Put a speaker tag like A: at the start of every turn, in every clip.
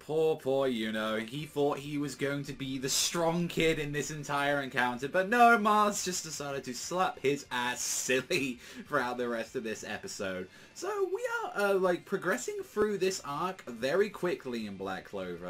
A: Poor Yuno. He thought he was going to be the strong kid in this entire encounter, but no, Mars just decided to slap his ass silly throughout the rest of this episode. So we are, like, progressing through this arc very quickly in Black Clover.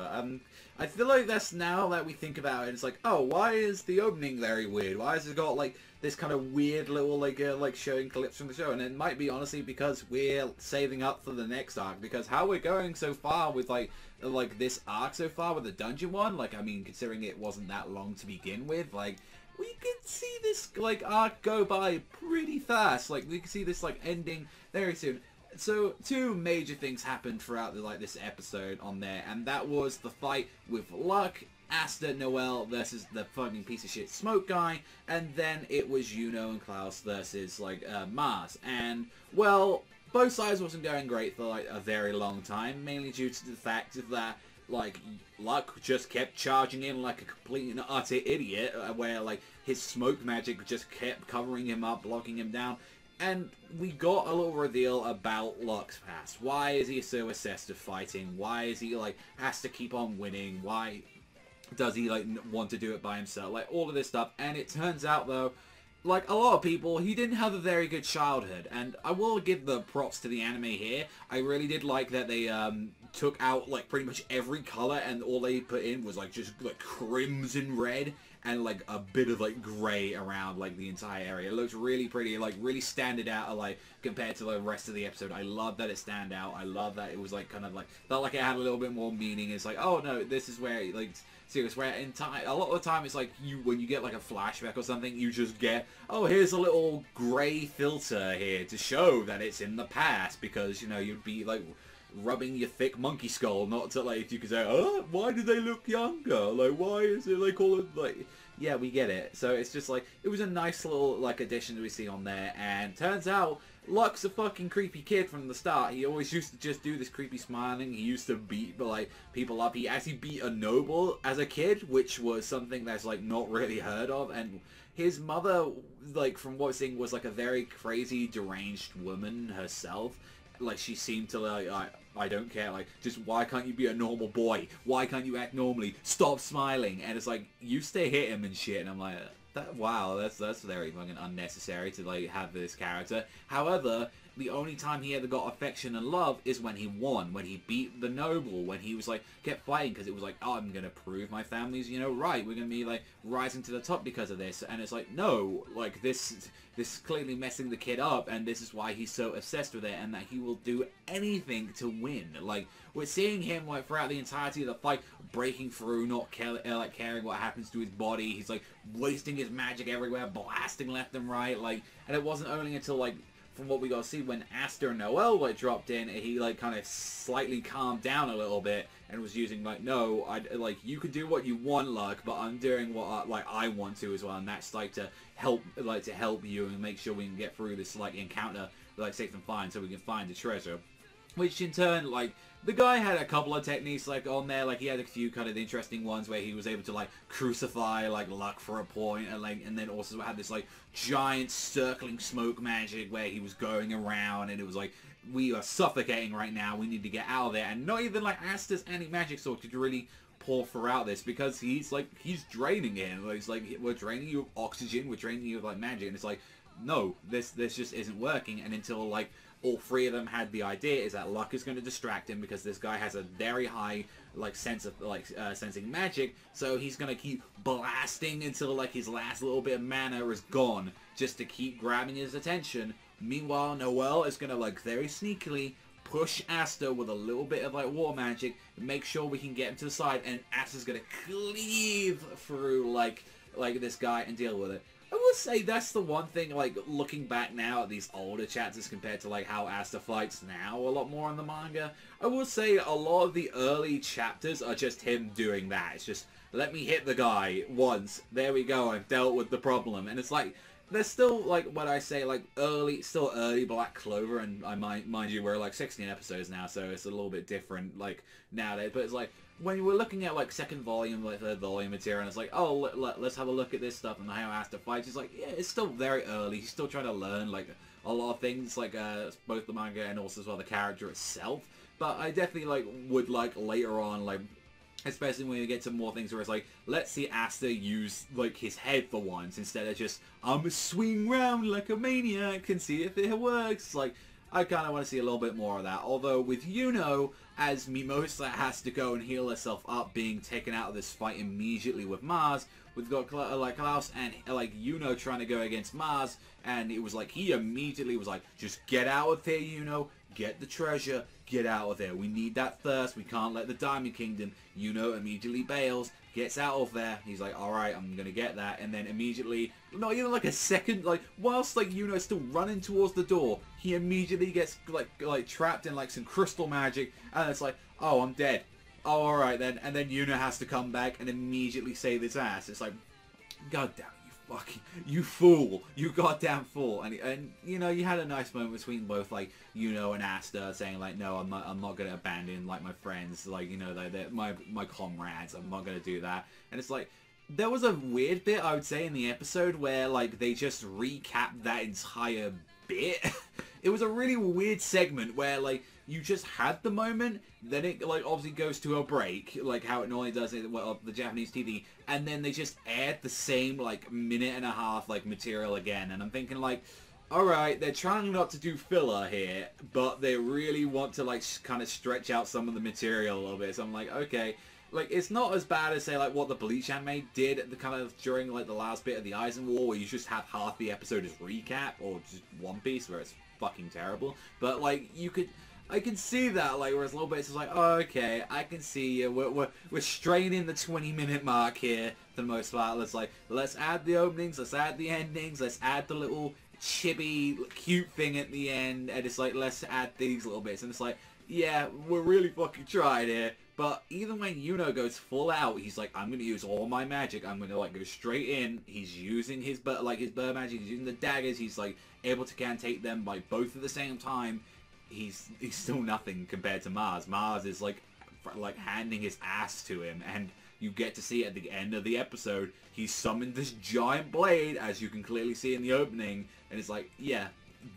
A: I feel like that's, now that we think about it, it's like, oh, why is the opening very weird? Why has it got, like, this kind of weird little, like showing clips from the show? And it might be, honestly, because we're saving up for the next arc, because how we're going so far with, like this arc so far with the dungeon one, like, I mean, considering it wasn't that long to begin with, like, we could see this, like, arc go by pretty fast. Like, we could see this, like, ending very soon. So, two major things happened throughout, this episode on there, and that was the fight with Luck, Asta, Noel versus the fucking piece of shit Smoke guy, and then it was Yuno and Klaus versus, like, Mars. And, well, both sides wasn't going great for, like, a very long time, mainly due to the fact that, like, Luck just kept charging in like a complete and utter idiot, where, like, his smoke magic just kept covering him up, blocking him down. And we got a little reveal about Luck's past. Why is he so obsessed with fighting? Why is he, like, has to keep on winning? Why does he, like, want to do it by himself? Like, all of this stuff. And it turns out, though, like a lot of people, he didn't have a very good childhood. And I will give the props to the anime here. I really did like that they took out, like, pretty much every color, and all they put in was, like, just, like, crimson red and, like, a bit of, like, gray around, like, the entire area. It looks really pretty, like, really standed out, like, compared to the rest of the episode. I love that it stand out. I love that it was, like, kind of, like, felt like it had a little bit more meaning. It's like, oh, no, this is where, like, serious, where in time, a lot of the time, it's like, when you get, like, a flashback or something, you just get, oh, here's a little gray filter here to show that it's in the past, because, you know, you'd be, like, rubbing your thick monkey skull, not to, like, you could say, oh, why do they look younger? Like, why is it, like, all of, like, yeah, we get it. So it's just, like, it was a nice little, like, addition that we see on there, and turns out, Luck's a fucking creepy kid from the start. He always used to just do this creepy smiling. He used to beat, like, people up. He actually beat a noble as a kid, which was something that's, like, not really heard of, and his mother, like, from what we're seeing, was, like, a very crazy, deranged woman herself. Like, she seemed to, like, I don't care, like, just why can't you be a normal boy? Why can't you act normally? Stop smiling. And it's like, you stay hit him and shit, and I'm like, wow, that's very fucking unnecessary to, like, have this character. However, the only time he ever got affection and love is when he won, when he beat the noble, when he was, like, kept fighting, because it was like, oh, I'm gonna prove my family's, you know, right, we're gonna be, like, rising to the top because of this. And it's like, no, like, this is clearly messing the kid up, and this is why he's so obsessed with it, and that he will do anything to win. Like, we're seeing him, like, throughout the entirety of the fight, breaking through, not caring what happens to his body. He's, like, wasting his magic everywhere, blasting left and right, like, and it wasn't only until, like, from what we got to see, when Asta and Noel, like, dropped in, he, like, kind of slightly calmed down a little bit and was using, like, no, like, you can do what you want, Luck, but I'm doing what, I want to as well, and that's, like, to help you and make sure we can get through this, like, encounter, like, safe and fine, so we can find the treasure. Which, in turn, like, the guy had a couple of techniques, like, on there. Like, he had a few kind of interesting ones where he was able to, like, crucify, like, Luck for a point, and, like, and then also had this, like, giant circling smoke magic where he was going around, and it was like, we are suffocating right now, we need to get out of there. And not even, like, Asta's anti-magic sword could really pour throughout this, because he's, like, he's draining him. He's like, we're draining you of oxygen, we're draining you of, like, magic, and it's like, no, this just isn't working. And until, like, all three of them had the idea is that Luck is going to distract him, because this guy has a very high, like, sense of, like, sensing magic, so he's going to keep blasting until, like, his last little bit of mana is gone, just to keep grabbing his attention. Meanwhile, Noel is going to, like, very sneakily push Asta with a little bit of, like, water magic, make sure we can get him to the side, and Asta's going to cleave through, like, this guy and deal with it. I will say that's the one thing, like, looking back now at these older chapters compared to, like, how Asta fights now a lot more in the manga, I will say a lot of the early chapters are just him doing that. It's just, let me hit the guy once, there we go, I've dealt with the problem. And it's like, there's still, like, what I say, like, still early Black Clover, and I mind you, we're, like, 16 episodes now, so it's a little bit different, like, nowadays, but it's like, when we're looking at, like, second volume, like, third volume material, and it's like, oh, let's have a look at this stuff and how Asta fights, it's like, yeah, it's still very early, he's still trying to learn, like, a lot of things, like, both the manga and also as well the character itself, but I definitely like would like later on, like especially when we get to more things where it's like, let's see Asta use like his head for once instead of just I'm a swing round like a maniac and see if it works. Like, I kind of want to see a little bit more of that. Although with Yuno, as Mimosa has to go and heal herself up, being taken out of this fight immediately with Mars, we've got like Klaus and like Yuno trying to go against Mars, and it was like he immediately was like, just get out of here, Yuno. Get the treasure, get out of there. We need that thirst. We can't let the Diamond Kingdom. Yuno immediately bails, gets out of there. He's like, alright, I'm gonna get that. And then immediately, not even like a second, like, whilst like Yuno's still running towards the door, he immediately gets like trapped in like some crystal magic. And it's like, oh, I'm dead. Oh, alright then. And then Yuno has to come back and immediately save his ass. It's like, god damn. You fool, you goddamn fool. And you know, you had a nice moment between both like Yuno and Asta saying like, no, I'm not gonna abandon like my friends, like, you know, they're my comrades, I'm not gonna do that. And it's like, there was a weird bit, I would say, in the episode where like they just recapped that entire bit. It was a really weird segment where like you just had the moment, then it like obviously goes to a break, like how it normally does in the Japanese TV, and then they just add the same like minute and a half like material again. And I'm thinking like, alright, they're trying not to do filler here, but they really want to like kind of stretch out some of the material a little bit. So I'm like, okay. Like, it's not as bad as, say, like, what the Bleach anime did at the kind of during, like, the last bit of the Aizen War, where you just have half the episode as recap, or just One Piece, where it's fucking terrible. But, like, I can see that, like, where it's a little bit, it's just like, oh, okay, I can see you. We're straining the 20-minute mark here, for the most part. Let's add the openings, let's add the endings, let's add the little chibi, cute thing at the end, and it's like, let's add these little bits. And it's like, yeah, we're really fucking trying here. But even when Yuno goes full out, he's like, I'm going to use all my magic. I'm going to, like, go straight in. He's using his bird magic. He's using the daggers. He's, like, able to cantate them, like, both at the same time. He's still nothing compared to Mars. Mars is, like handing his ass to him. And you get to see at the end of the episode, he summoned this giant blade, as you can clearly see in the opening. And it's like, yeah,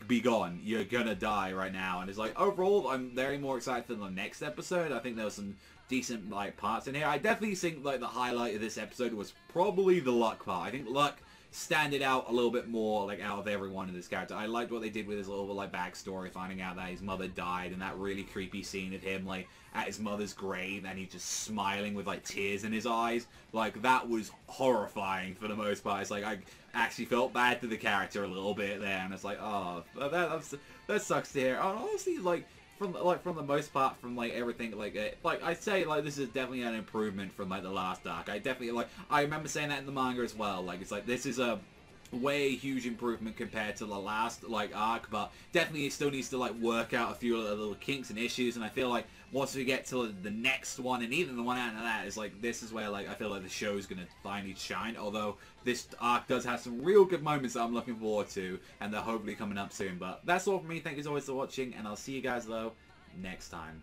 A: be gone. You're gonna die right now. And it's like, overall, I'm very more excited for the next episode. I think there was some decent like parts in here. I definitely think like the highlight of this episode was probably the Luck part. I think Luck standed out a little bit more like out of everyone in this character. I liked what they did with his little like backstory, finding out that his mother died, and that really creepy scene of him like at his mother's grave and he's just smiling with like tears in his eyes. Like, that was horrifying for the most part. It's like I actually felt bad to the character a little bit there, and it's like, oh, that sucks to hear. And honestly, like from the most part, from like everything, like I'd say like this is definitely an improvement from like the last arc. I remember saying that in the manga as well. Like, it's like this is a way huge improvement compared to the last like arc, but definitely it still needs to like work out a few little kinks and issues. And I feel like once we get to the next one, and even the one after that, is like, this is where like I feel like the show's gonna finally shine. Although this arc does have some real good moments that I'm looking forward to, and they're hopefully coming up soon. But that's all from me. Thank you as always for watching, and I'll see you guys though next time.